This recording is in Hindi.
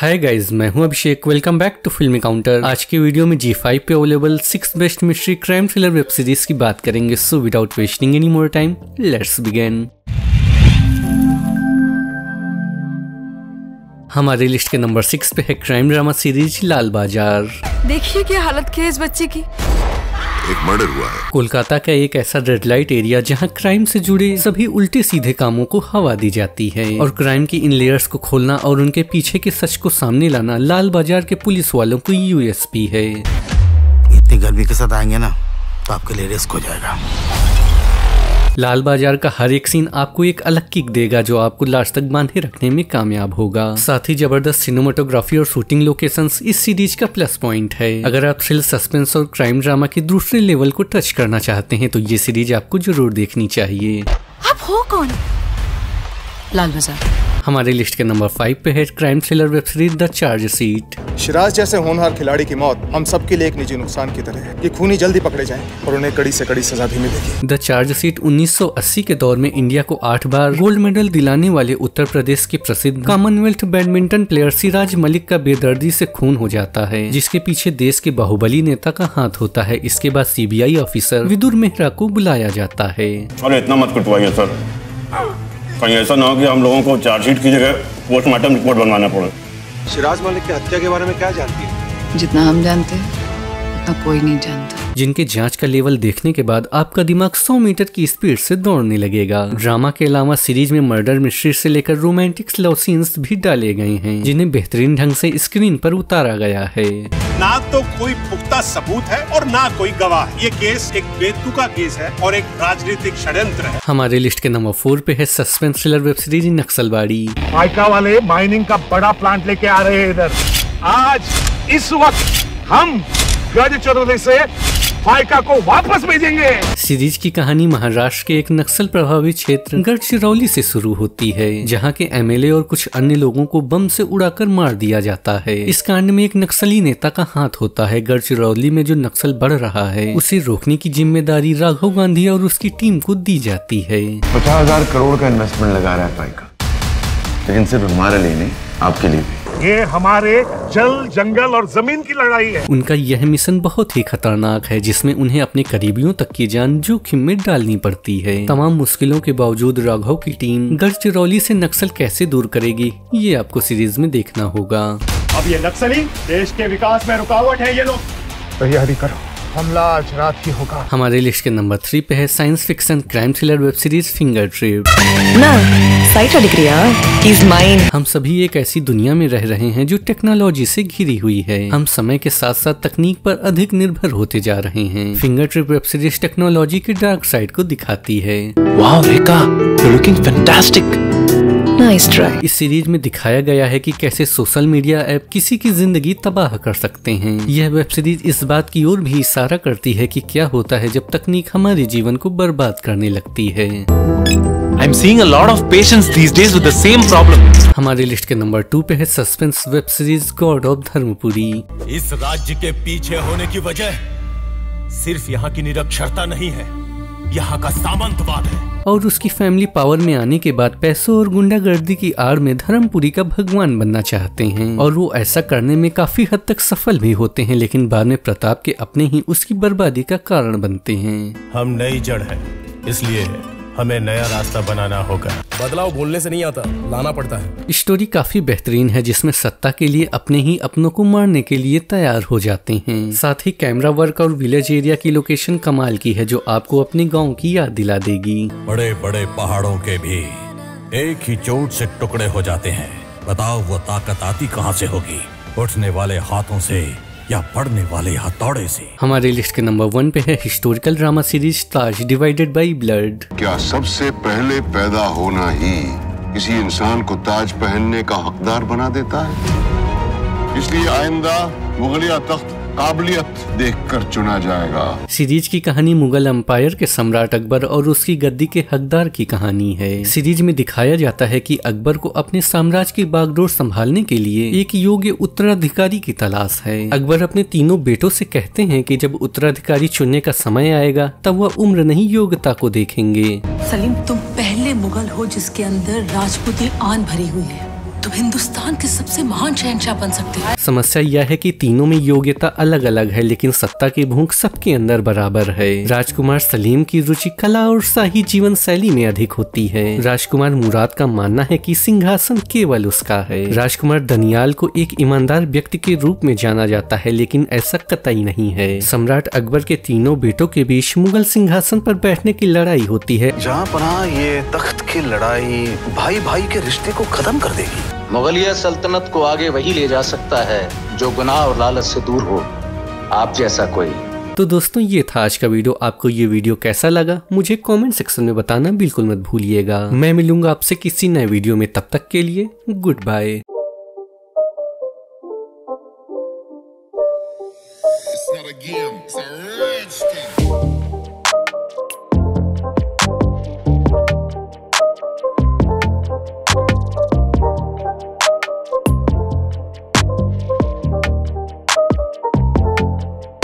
हाय गाइज, मैं हूं अभिषेक। वेलकम बैक टू फिल्मी काउंटर। आज की वीडियो में G5 पे available 6 best mystery crime thriller web series की बात करेंगे। So without wasting any more time, let's begin. हमारी लिस्ट के नंबर 6 पे है क्राइम ड्रामा सीरीज लाल बाजार। देखिए क्या हालत की है इस बच्चे की। एक मर्डर हुआ है। कोलकाता का एक ऐसा रेड लाइट एरिया जहां क्राइम से जुड़े सभी उल्टे सीधे कामों को हवा दी जाती है और क्राइम की इन लेयर्स को खोलना और उनके पीछे के सच को सामने लाना लाल बाजार के पुलिस वालों को USP है। इतनी गर्मी के साथ आएंगे ना तो आपके लिए रिस्क हो जाएगा। लाल बाजार का हर एक सीन आपको एक अलग किक देगा जो आपको लास्ट तक बांधे रखने में कामयाब होगा। साथ ही जबरदस्त सिनेमेटोग्राफी और शूटिंग लोकेशंस इस सीरीज का प्लस पॉइंट है। अगर आप थ्रिल, सस्पेंस और क्राइम ड्रामा के दूसरे लेवल को टच करना चाहते हैं तो ये सीरीज आपको जरूर देखनी चाहिए। आप हो कौन? लाल बाजार। हमारे लिस्ट के नंबर 5 पे है crime thriller web series the charge sheet. Siraj जैसे होनहार खिलाड़ी की मौत हम सबके लिए एक निजी नुकसान की तरह है। ये खूनी जल्दी पकड़े जाएं और उन्हें कड़ी से कड़ी सजा भी मिलेगी। द चार्ज शीट 1980 के दौर में इंडिया को 8 बार गोल्ड मेडल दिलाने वाले उत्तर प्रदेश के प्रसिद्ध Commonwealth badminton player Siraj Malik का बेदर्दी से खून हो जाता है, जिसके पीछे देश के बाहुबली नेता का हाथ होता है। इसके बाद CBI ऑफिसर विदुर मेहरा को बुलाया जाता है। अरे इतना मत कुटवाइए सर, कहीं ऐसा ना हो कि हम लोगों को चार्जशीट की जगह पोस्टमार्टम रिपोर्ट बनवाना पड़े। शिराज मलिक की हत्या के बारे में क्या जानती है? जितना हम जानते हैं उतना कोई नहीं जानता। जिनके जांच का लेवल देखने के बाद आपका दिमाग 100 मीटर की स्पीड से दौड़ने लगेगा। ड्रामा के अलावा सीरीज में मर्डर मिस्ट्री से लेकर रोमांटिक लव सीन्स भी डाले गए हैं, जिन्हें बेहतरीन ढंग से स्क्रीन पर उतारा गया है। ना तो कोई पुख्ता सबूत है और ना कोई गवाह। ये केस एक बेतुका केस है और एक राजनीतिक षड्यंत्र है। हमारे लिस्ट के नंबर 4 पे है suspense thriller web series Naxalbari. फाइका वाले माइनिंग का बड़ा प्लांट लेके आ रहे हैं इधर। आज इस वक्त हम गढ़चिरौली से फाइका को वापस भेजेंगे। सीरीज की कहानी महाराष्ट्र के एक नक्सल प्रभावित क्षेत्र गढ़चिरौली से शुरू होती है, जहां के MLA और कुछ अन्य लोगों को बम से उड़ाकर मार दिया जाता है। इस कांड में एक नक्सली नेता का हाथ होता है। गढ़चिरौली में जो नक्सल बढ़ रहा है उसे रोकने की जिम्मेदारी राघव गांधी और उसकी टीम को दी जाती है। 50,000 करोड़ का इन्वेस्टमेंट लगा रहा है फाइका, लेकिन सिर्फ हमारे लिए नहीं, आपके लिए भी। ये हमारे जल, जंगल और जमीन की लड़ाई है। उनका यह मिशन बहुत ही खतरनाक है, जिसमें उन्हें अपने करीबियों तक की जान जोखिम में डालनी पड़ती है। तमाम मुश्किलों के बावजूद राघव की टीम गढ़चिरौली से नक्सल कैसे दूर करेगी, ये आपको सीरीज में देखना होगा। अब ये नक्सली देश के विकास में रुकावट है। ये लोग तैयारी करो, हमला आज रात ही होगा। हमारे लिस्ट के नंबर 3 पे है science fiction crime thriller web series finger trap. हम सभी एक ऐसी दुनिया में रह रहे हैं जो टेक्नोलॉजी से घिरी हुई है। हम समय के साथ साथ तकनीक पर अधिक निर्भर होते जा रहे हैं। Finger trap web series technology के डार्क साइड को दिखाती है। Wow Rekha, you looking fantastic. Nice try. इस सीरीज में दिखाया गया है कि कैसे सोशल मीडिया ऐप किसी की जिंदगी तबाह कर सकते हैं। यह वेब सीरीज इस बात की ओर भी इशारा करती है कि क्या होता है जब तकनीक हमारे जीवन को बर्बाद करने लगती है। I'm seeing a lot of patients these days with the same problem. हमारे लिस्ट के नंबर 2 पे है suspense web series God of Dharmapuri. इस राज्य के पीछे होने की वजह सिर्फ यहाँ की निरक्षरता नहीं है, यहाँ का सामंतवाद है। और उसकी फैमिली पावर में आने के बाद पैसों और गुंडागर्दी की आड़ में धर्मपुरी का भगवान बनना चाहते हैं और वो ऐसा करने में काफी हद तक सफल भी होते हैं, लेकिन बाद में प्रताप के अपने ही उसकी बर्बादी का कारण बनते हैं। हम नई जड़ हैं, इसलिए हमें नया रास्ता बनाना होगा। बदलाव बोलने से नहीं आता, लाना पड़ता है। स्टोरी काफी बेहतरीन है, जिसमें सत्ता के लिए अपने ही अपनों को मारने के लिए तैयार हो जाते हैं। साथ ही कैमरा वर्क और विलेज एरिया की लोकेशन कमाल की है, जो आपको अपने गांव की याद दिला देगी। बड़े बड़े पहाड़ों के भी एक ही चोट से टुकड़े हो जाते हैं। बताओ वो ताकत आती कहाँ से होगी? उठने वाले हाथों से या पड़ने वाले हथौड़े से। हमारे लिस्ट के नंबर 1 पे है historical drama series Taj divided by blood. क्या सबसे पहले पैदा होना ही किसी इंसान को ताज पहनने का हकदार बना देता है? इसलिए आइंदा मुगलिया तख्त काबिलियत देखकर चुना जाएगा। सीरीज की कहानी मुगल एम्पायर के सम्राट अकबर और उसकी गद्दी के हकदार की कहानी है। सीरीज में दिखाया जाता है कि अकबर को अपने साम्राज्य की बागडोर संभालने के लिए एक योग्य उत्तराधिकारी की तलाश है। अकबर अपने तीनों बेटों से कहते हैं कि जब उत्तराधिकारी चुनने का समय आएगा तब वह उम्र नहीं योग्यता को देखेंगे। सलीम, तुम पहले मुगल हो जिसके अंदर राजपूती आन भरी हुई है। तुम हिंदुस्तान के सबसे महान शहंशाह बन सकते हो। समस्या यह है कि तीनों में योग्यता अलग अलग है, लेकिन सत्ता की भूख सबके अंदर बराबर है। राजकुमार सलीम की रुचि कला और शाही जीवन शैली में अधिक होती है। राजकुमार मुराद का मानना है कि सिंहासन केवल उसका है। राजकुमार दनियाल को एक ईमानदार व्यक्ति के रूप में जाना जाता है, लेकिन ऐसा कतई नहीं है। सम्राट अकबर के तीनों बेटों के बीच मुगल सिंहासन पर बैठने की लड़ाई होती है। जहाँ पनाह ये तख्त की लड़ाई भाई भाई के रिश्ते को खत्म कर देगी। मुगलिया सल्तनत को आगे वही ले जा सकता है जो गुनाह और लालच से दूर हो, आप जैसा कोई। तो दोस्तों ये था आज का वीडियो। आपको ये वीडियो कैसा लगा मुझे कमेंट सेक्शन में बताना बिल्कुल मत भूलिएगा। मैं मिलूंगा आपसे किसी नए वीडियो में, तब तक के लिए goodbye. It's not a game.